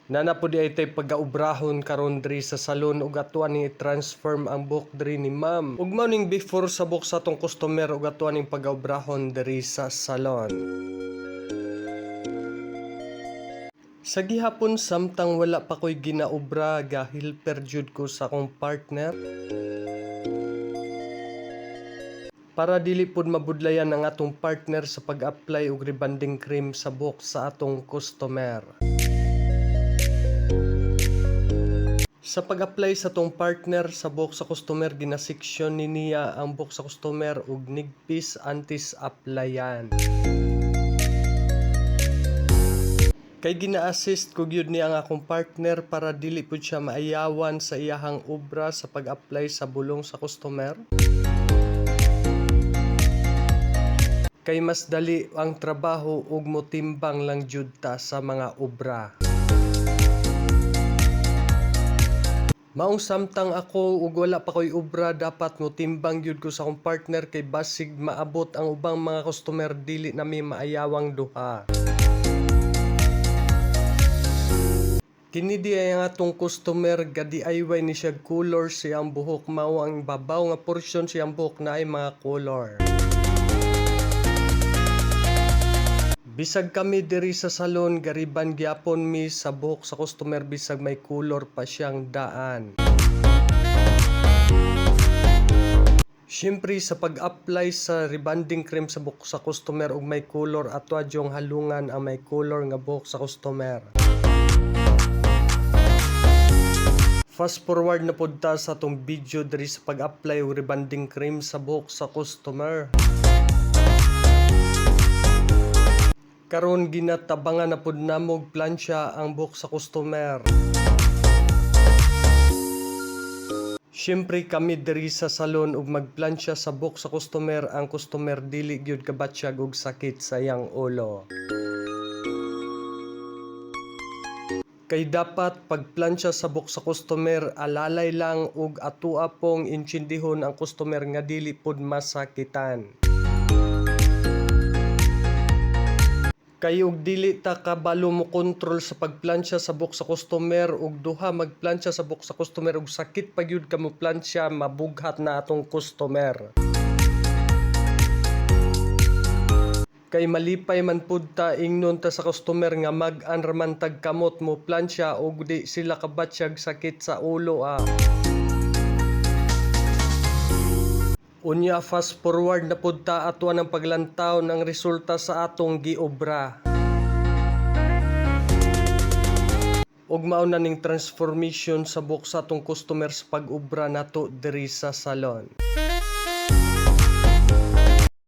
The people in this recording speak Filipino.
Nana po di ay tay pagaubrahon karon diri sa salon ug atuan ni transform ang buhok diri ni ma'am. Ug mao ning before sa buhok sa atong customer ug atuan ning pagaubrahon diri sa salon. Sa gihapon samtang wala pa ko'y ginaobra gahilper jud ko sa akong partner. Para dili pod mabudlayan ang atong partner sa pag-apply og rebonding cream sa buhok sa atong customer. Sa pag-apply sa tong partner sa buhok sa customer, ginaseksyon ni niya ang buhok sa customer og nigpis antes applyan. Kay gina-assist ko gyud niya ang akong partner para dili pud siya maayawan sa iyahang obra sa pag-apply sa bulong sa customer. Kay mas dali ang trabaho ug motimbang lang jud ta sa mga obra. Maong samtang ako ug wala pa ko'y obra, dapat motimbang gyud ko sa akong partner kay basig maabot ang ubang mga customer dili nami maayawang duha. Kini di ay ang atong customer ga-DIY ni siya color siyang buhok, mao ang babaw nga porsyon siyang buhok na ay mga color. Bisag kami diri sa salon, gariban gyapon mi sa buhok sa customer bisag may color pa siyang daan. Siyempre sa pag-apply sa rebonding cream sa buhok sa customer ug may color, ato adyong halungan ang may color nga buhok sa customer. Fast forward na pod ta sa atong video diri sa pag-apply og rebonding cream sa buhok sa customer. Karon ginatabangan na pod namog plansya ang buhok sa customer. Siyempre kami diri sa salon ug magplansya sa buhok sa customer, ang customer dili gyud kabatsyag og sakit sa iyang ulo. Kay dapat pagplansya sa buhok sa customer, alalay lang ug atua pong intsindihon ang customer nga dili pod masakitan. Kay ug dili ta kabalo mo kontrol sa pagplansya sa buhok sa customer ug duha magplansya sa buhok sa customer ug sakit pa gyud ka mo plansya, mabughat na atong customer. Kay malipay man pud ta ingnon ta sa customer nga mag-an tag kamot mo plansya ug di sila kabatsyag sakit sa ulo . Unya fast forward na pud ta atuan ang paglantaw ng resulta sa atong giobra. Ug mao na ning transformation sa buhok sa atong customer sa pag-obra nato diri sa salon.